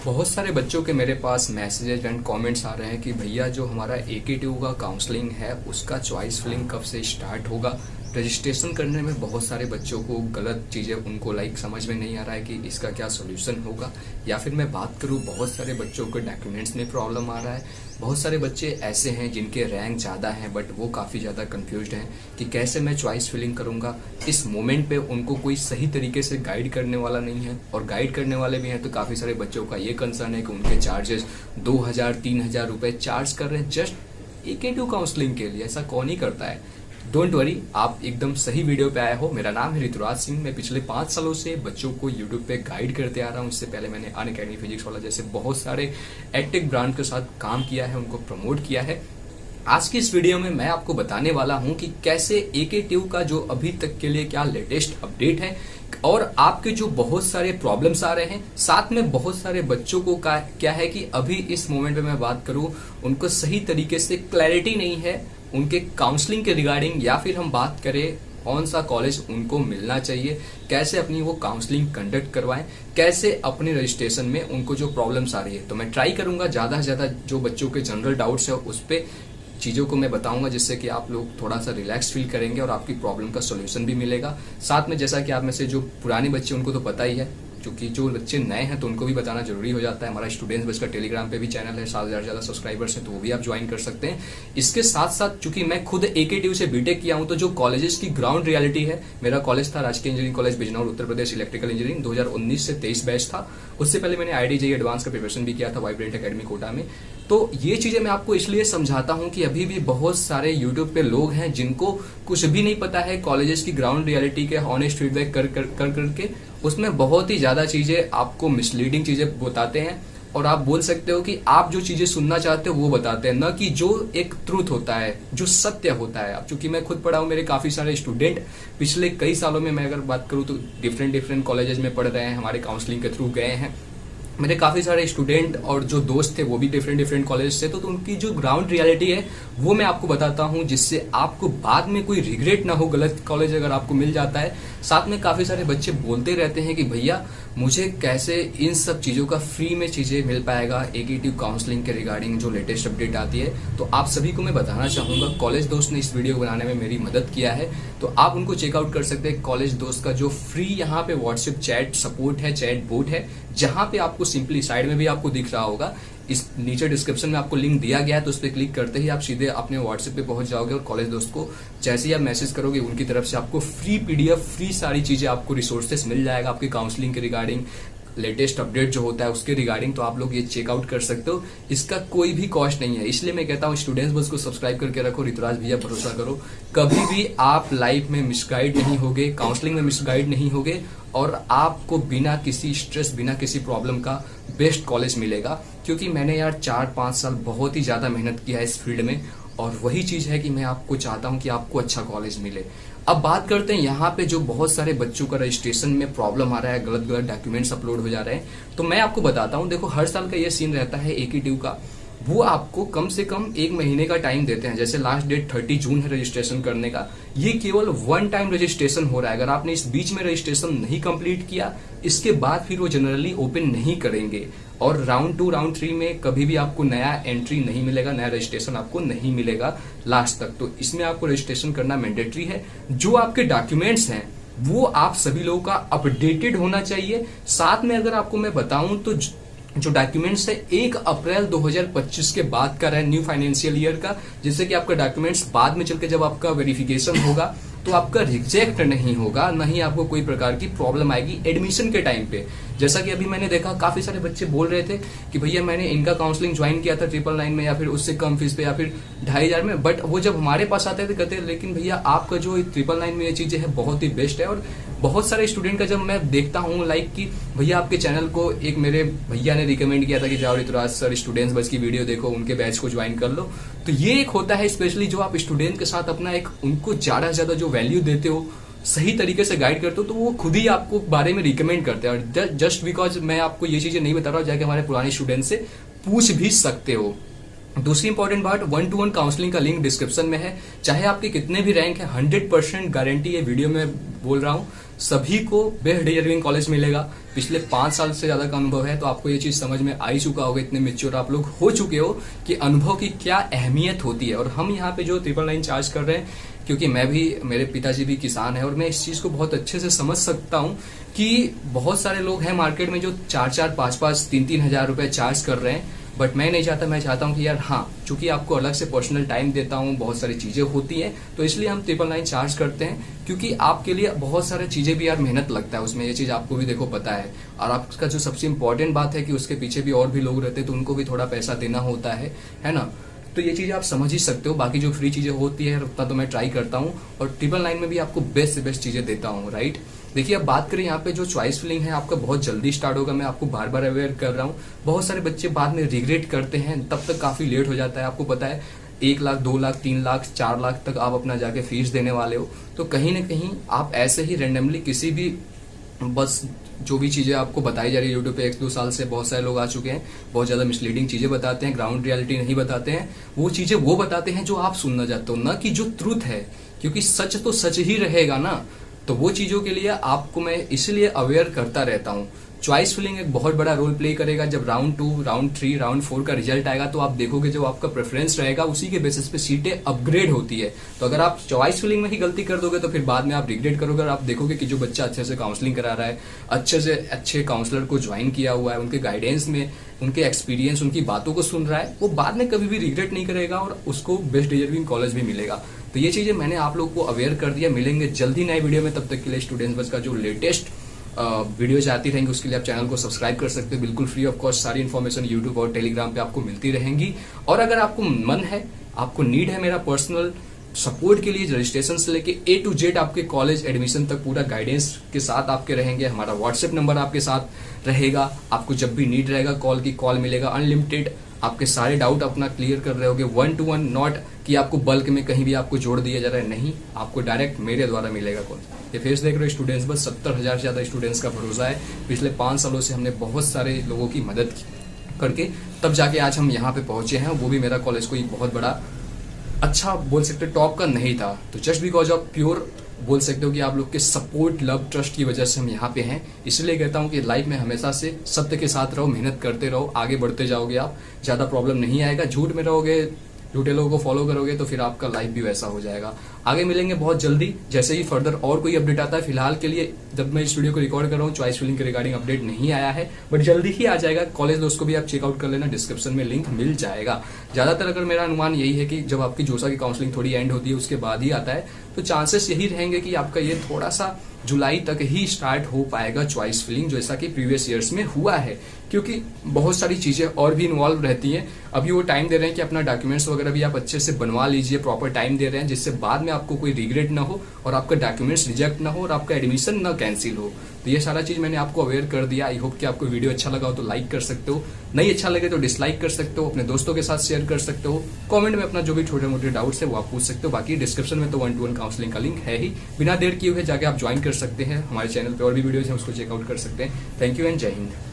बहुत सारे बच्चों के मेरे पास मैसेजेज एंड कमेंट्स आ रहे हैं कि भैया जो हमारा AKTU का काउंसलिंग है उसका चॉइस फिलिंग कब से स्टार्ट होगा। रजिस्ट्रेशन करने में बहुत सारे बच्चों को गलत चीज़ें उनको समझ में नहीं आ रहा है कि इसका क्या सोल्यूशन होगा। या फिर मैं बात करूँ, बहुत सारे बच्चों को डॉक्यूमेंट्स में प्रॉब्लम आ रहा है। बहुत सारे बच्चे ऐसे हैं जिनके रैंक ज़्यादा हैं बट वो काफ़ी ज़्यादा कंफ्यूज्ड हैं कि कैसे मैं चॉइस फिलिंग करूँगा। इस मोमेंट पे उनको कोई सही तरीके से गाइड करने वाला नहीं है, और गाइड करने वाले भी हैं तो काफ़ी सारे बच्चों का ये कंसर्न है कि उनके चार्जेस 2000-3000 रुपये चार्ज कर रहे हैं जस्ट AKTU काउंसलिंग के लिए। ऐसा कौन ही करता है। डोंट वरी, आप एकदम सही वीडियो पे आए हो। मेरा नाम है ऋतुराज सिंह। मैं पिछले 5 सालों से बच्चों को यूट्यूब पे गाइड करते आ रहा हूँ। इससे पहले मैंने अनअकैडमी फिजिक्स वाला जैसे बहुत सारे एडटेक ब्रांड के साथ काम किया है, उनको प्रमोट किया है। आज की इस वीडियो में मैं आपको बताने वाला हूं कि कैसे AKTU का जो अभी तक के लिए क्या लेटेस्ट अपडेट है, और आपके जो बहुत सारे प्रॉब्लम्स आ रहे हैं, साथ में बहुत सारे बच्चों को क्या है कि अभी इस मोमेंट पे मैं बात करूं, उनको सही तरीके से क्लैरिटी नहीं है उनके काउंसलिंग के रिगार्डिंग, या फिर हम बात करें कौन सा कॉलेज उनको मिलना चाहिए, कैसे अपनी वो काउंसलिंग कंडक्ट करवाएं, कैसे अपने रजिस्ट्रेशन में उनको जो प्रॉब्लम्स आ रही है। तो मैं ट्राई करूंगा ज़्यादा से ज़्यादा जो बच्चों के जनरल डाउट्स है उस पर चीज़ों को मैं बताऊंगा, जिससे कि आप लोग थोड़ा सा रिलैक्स फील करेंगे और आपकी प्रॉब्लम का सोल्यूशन भी मिलेगा। साथ में जैसा कि आप में से जो पुराने बच्चे उनको तो पता ही है, क्योंकि जो बच्चे नए हैं तो उनको भी बताना जरूरी हो जाता है। हमारा स्टूडेंट्स बस का टेलीग्राम पे भी चैनल है, 7,000 ज़्यादा सब्सक्राइबर्स हैं, तो वो भी आप ज्वाइन कर सकते हैं। इसके साथ साथ चूंकि मैं खुद AKTU से बीटेक किया हूं, तो जो कॉलेजेस की ग्राउंड रियलिटी है, मेरा कॉलेज था राजकीय engineering college Bijnor Uttar Pradesh, electrical engineering 2019 से 23 बैच था। उससे पहले मैंने IIT-JEE एडवांस का प्रिपरेशन भी किया था वाइब्रेंट अकेडमी कोटा में। तो ये चीजें मैं आपको इसलिए समझाता हूं कि अभी भी बहुत सारे यूट्यूब पे लोग हैं जिनको कुछ भी नहीं पता है कॉलेजेस की ग्राउंड रियलिटी के ऑनेस्ट फीडबैक करके उसमें बहुत ही ज्यादा चीजें आपको मिसलीडिंग चीजें बताते हैं, और आप बोल सकते हो कि आप जो चीजें सुनना चाहते हो वो बताते हैं, न कि जो एक ट्रूथ होता है, जो सत्य होता है। अब चूंकि मैं खुद पढ़ा हूं, मेरे काफी सारे स्टूडेंट पिछले कई सालों में मैं अगर बात करूं तो डिफरेंट कॉलेजेस में पढ़ रहे हैं, हमारे काउंसलिंग के थ्रू गए हैं। मेरे काफी सारे स्टूडेंट और जो दोस्त थे वो भी डिफरेंट कॉलेज से, तो उनकी जो ग्राउंड रियलिटी है वो मैं आपको बताता हूं, जिससे आपको बाद में कोई रिग्रेट ना हो गलत कॉलेज अगर आपको मिल जाता है। साथ में काफी सारे बच्चे बोलते रहते हैं कि भैया मुझे कैसे इन सब चीजों का फ्री में चीजें मिल पाएगा AKTU काउंसलिंग के रिगार्डिंग जो लेटेस्ट अपडेट आती है। तो आप सभी को मैं बताना चाहूंगा, कॉलेज दोस्त ने इस वीडियो को बनाने में मेरी मदद किया है, तो आप उनको चेकआउट कर सकते हैं। कॉलेज दोस्त का जो फ्री यहाँ पे व्हाट्सएप चैट सपोर्ट है, चैट बोट है, जहां पे आपको सिंपली साइड में भी आपको दिख रहा होगा, इस नीचे डिस्क्रिप्शन में आपको लिंक दिया गया है, तो उस पर क्लिक करते ही आप सीधे अपने व्हाट्सएप पे पहुंच जाओगे, और कॉलेज दोस्त को जैसे ही आप मैसेज करोगे उनकी तरफ से आपको फ्री PDF, फ्री सारी चीजें आपको रिसोर्सेस मिल जाएगा आपकी काउंसलिंग के रिगार्डिंग, लेटेस्ट अपडेट जो होता है उसके रिगार्डिंग। तो आप लोग ये चेकआउट कर सकते हो, इसका कोई भी कॉस्ट नहीं है। इसलिए मैं कहता हूँ स्टूडेंट्स बस को सब्सक्राइब करके रखो, ऋतुराज भैया भरोसा करो, कभी भी आप लाइफ में मिसगाइड नहीं होगे, काउंसलिंग में मिसगाइड नहीं होगे, और आपको बिना किसी स्ट्रेस, बिना किसी प्रॉब्लम का बेस्ट कॉलेज मिलेगा। क्योंकि मैंने यार 4-5 साल बहुत ही ज्यादा मेहनत किया है इस फील्ड में, और वही चीज है कि मैं आपको चाहता हूं कि आपको अच्छा कॉलेज मिले। अब बात करते हैं यहाँ पे जो बहुत सारे बच्चों का रजिस्ट्रेशन में प्रॉब्लम आ रहा है, गलत डॉक्यूमेंट्स अपलोड हो जा रहे हैं, तो मैं आपको बताता हूँ। देखो, हर साल का ये सीन रहता है AKTU का, वो आपको कम से कम 1 महीने का टाइम देते हैं। जैसे लास्ट डेट 30 जून है रजिस्ट्रेशन करने का, ये केवल 1 टाइम रजिस्ट्रेशन हो रहा है। अगर आपने इस बीच में रजिस्ट्रेशन नहीं कंप्लीट किया, इसके बाद फिर वो जनरली ओपन नहीं करेंगे, और राउंड 2 राउंड 3 में कभी भी आपको नया एंट्री नहीं मिलेगा, नया रजिस्ट्रेशन आपको नहीं मिलेगा लास्ट तक। तो इसमें आपको रजिस्ट्रेशन करना मैंडेटरी है। जो आपके डॉक्यूमेंट्स हैं वो आप सभी लोगों का अपडेटेड होना चाहिए। साथ में अगर आपको मैं बताऊं तो जो डॉक्यूमेंट्स है 1 अप्रैल 2025 के बाद का रहे, न्यू फाइनेंशियल ईयर का, जिससे कि आपका डॉक्यूमेंट्स बाद में चल के जब आपका वेरिफिकेशन होगा तो आपका रिजेक्ट नहीं होगा, नहीं आपको कोई प्रकार की प्रॉब्लम आएगी एडमिशन के टाइम पे। जैसा कि अभी मैंने देखा काफी सारे बच्चे बोल रहे थे कि भैया मैंने इनका काउंसलिंग ज्वाइन किया था 999 में, या फिर उससे कम फीस पे, या फिर 2500 में, बट वो जब हमारे पास आते थे कहते लेकिन भैया आपका जो 999 में ये चीजें है बहुत ही बेस्ट है। और बहुत सारे स्टूडेंट का जब मैं देखता हूँ कि भैया आपके चैनल को एक मेरे भैया ने रिकमेंड किया था कि जाओ ऋतुराज सर स्टूडेंट्स बस की वीडियो देखो, उनके बैच को ज्वाइन कर लो। तो ये एक होता है स्पेशली जो आप स्टूडेंट के साथ अपना एक उनको ज्यादा से ज्यादा जो वैल्यू देते हो, सही तरीके से गाइड करते हो, तो वो खुद ही आपको बारे में रिकमेंड करते हैं। और जस्ट बिकॉज मैं आपको ये चीजें नहीं बता रहा हूँ, जाके हमारे पुराने स्टूडेंट से पूछ भी सकते हो। दूसरी इंपॉर्टेंट बात, 1-to-1 काउंसलिंग का लिंक डिस्क्रिप्शन में है। चाहे आपके कितने भी रैंक है, 100% गारंटी है वीडियो में बोल रहा हूँ, सभी को बेस्ट डिजर्विंग कॉलेज मिलेगा। पिछले 5 साल से ज्यादा का अनुभव है, तो आपको ये चीज समझ में आ ही चुका होगा, इतने मेच्योर आप लोग हो चुके हो कि अनुभव की क्या अहमियत होती है। और हम यहाँ पे जो 999 चार्ज कर रहे हैं, क्योंकि मैं भी, मेरे पिताजी भी किसान है और मैं इस चीज को बहुत अच्छे से समझ सकता हूँ कि बहुत सारे लोग हैं मार्केट में जो 4-4, 5-5, 3-3 हजार रुपए चार्ज कर रहे हैं। बट मैं नहीं चाहता, मैं चाहता हूँ कि यार हाँ, चूंकि आपको अलग से पर्सनल टाइम देता हूँ, बहुत सारी चीजें होती हैं, तो इसलिए हम 999 चार्ज करते हैं, क्योंकि आपके लिए बहुत सारी चीजें भी यार मेहनत लगता है उसमें, ये चीज आपको भी देखो पता है। और आपका जो सबसे इंपॉर्टेंट बात है कि उसके पीछे भी और भी लोग रहते हैं, तो उनको भी थोड़ा पैसा देना होता है ना। तो ये चीज आप समझ ही सकते हो। बाकी जो फ्री चीजें होती है उतना तो मैं ट्राई करता हूँ, और 999 में भी आपको बेस्ट से बेस्ट चीजें देता हूँ, राइट। देखिए, अब बात करें यहाँ पे जो चॉइस फिलिंग है आपका बहुत जल्दी स्टार्ट होगा, मैं आपको बार बार अवेयर कर रहा हूँ। बहुत सारे बच्चे बाद में रिग्रेट करते हैं, तब तक काफी लेट हो जाता है। आपको पता है 1 लाख, 2 लाख, 3 लाख, 4 लाख तक आप अपना जाके फीस देने वाले हो। तो कहीं ना कहीं आप ऐसे ही रेंडमली किसी भी, बस जो भी चीजें आपको बताई जा रही है यूट्यूब पे 1-2 साल से बहुत सारे लोग आ चुके हैं, बहुत ज्यादा मिसलीडिंग चीजें बताते हैं, ग्राउंड रियलिटी नहीं बताते हैं। वो चीजें वो बताते हैं जो आप सुनना चाहते हो, ना कि जो ट्रूथ है, क्योंकि सच तो सच ही रहेगा ना। तो वो चीजों के लिए आपको मैं इसलिए अवेयर करता रहता हूँ। चॉइस फिलिंग एक बहुत बड़ा रोल प्ले करेगा। जब राउंड 2, राउंड 3, राउंड 4 का रिजल्ट आएगा, तो आप देखोगे जो आपका प्रेफरेंस रहेगा उसी के बेसिस पे सीटें अपग्रेड होती है। तो अगर आप चॉइस फिलिंग में ही गलती कर दोगे तो फिर बाद में आप रिग्रेट करोगे। और आप देखोगे कि जो बच्चा अच्छे से काउंसलिंग करा रहा है, अच्छे से अच्छे काउंसलर को ज्वाइन किया हुआ है, उनके गाइडेंस में, उनके एक्सपीरियंस, उनकी बातों को सुन रहा है, वो बाद में कभी भी रिग्रेट नहीं करेगा और उसको बेस्ट डिजर्विंग कॉलेज भी मिलेगा। तो ये चीजें मैंने आप लोग को अवेयर कर दिया। मिलेंगे जल्दी नए वीडियो में, तब तक के लिए स्टूडेंट्स बस का जो लेटेस्ट वीडियोज आती रहेंगी उसके लिए आप चैनल को सब्सक्राइब कर सकते हो, बिल्कुल फ्री ऑफ कॉस्ट। सारी इन्फॉर्मेशन यूट्यूब और टेलीग्राम पे आपको मिलती रहेंगी। और अगर आपको मन है, आपको नीड है मेरा पर्सनल सपोर्ट के लिए, रजिस्ट्रेशन से लेके A to Z आपके कॉलेज एडमिशन तक पूरा गाइडेंस के साथ आपके रहेंगे। हमारा व्हाट्सएप नंबर आपके साथ रहेगा, आपको जब भी नीड रहेगा कॉल की कॉल मिलेगा, अनलिमिटेड। आपके सारे डाउट अपना क्लियर कर रहे होगे 1 to 1, नॉट कि आपको बल्क में कहीं भी आपको जोड़ दिया जा रहा है, नहीं, आपको डायरेक्ट मेरे द्वारा मिलेगा कॉल। ये फेस देख रहे हो स्टूडेंट्स, बस 70,000 से ज्यादा स्टूडेंट्स का भरोसा है। पिछले 5 सालों से हमने बहुत सारे लोगों की मदद करके तब जाके आज हम यहाँ पे पहुंचे हैं। वो भी मेरा कॉलेज कोई बहुत बड़ा, अच्छा बोल सकते टॉप का नहीं था, तो जस्ट बिकॉज ऑफ प्योर बोल सकते हो कि आप लोग के सपोर्ट, लव, ट्रस्ट की वजह से हम यहाँ पे हैं। इसलिए कहता हूँ कि लाइफ में हमेशा से सत्य के साथ रहो, मेहनत करते रहो, आगे बढ़ते जाओगे आप, ज्यादा प्रॉब्लम नहीं आएगा। झूठ में रहोगे, झूठे लोगों को फॉलो करोगे तो फिर आपका लाइफ भी वैसा हो जाएगा। आगे मिलेंगे बहुत जल्दी, जैसे ही फर्दर और कोई अपडेट आता है। फिलहाल के लिए जब मैं इस वीडियो को रिकॉर्ड कर रहा हूँ, चॉइस फिलिंग के रिगार्डिंग अपडेट नहीं आया है, बट जल्दी ही आ जाएगा। कॉलेज दोस्त को भी आप चेकआउट कर लेना, डिस्क्रिप्शन में लिंक मिल जाएगा। ज्यादातर अगर मेरा अनुमान यही है कि जब आपकी जोसा की काउंसलिंग थोड़ी एंड होती है उसके बाद ही आता है, तो चांसेस यही रहेंगे कि आपका ये थोड़ा सा जुलाई तक ही स्टार्ट हो पाएगा चॉइस फिलिंग, जैसा कि प्रीवियस ईयर्स में हुआ है, क्योंकि बहुत सारी चीजें और भी इन्वॉल्व रहती हैं। अभी वो टाइम दे रहे हैं कि अपना डॉक्यूमेंट्स वगैरह भी आप अच्छे से बनवा लीजिए, प्रॉपर टाइम दे रहे हैं, जिससे बाद में आपको कोई रिग्रेट ना हो और आपका डॉक्यूमेंट्स रिजेक्ट ना हो और आपका एडमिशन ना कैंसिल हो। तो ये सारा चीज मैंने आपको अवेयर कर दिया। आई होप कि आपको वीडियो अच्छा लगा हो तो लाइक कर सकते हो, नहीं अच्छा लगे तो डिसलाइक कर सकते हो, अपने दोस्तों के साथ शेयर कर सकते हो, कमेंट में अपना जो भी छोटे मोटे डाउट्स है वो आप पूछ सकते हो। बाकी डिस्क्रिप्शन में तो 1 to 1 काउंसलिंग का लिंक है ही, बिना देर किए हुए जाके आप ज्वाइन कर सकते हैं। हमारे चैनल पे और भी वीडियोज हैं, उसको चेकआउट कर सकते हैं। थैंक यू एंड जय हिंद।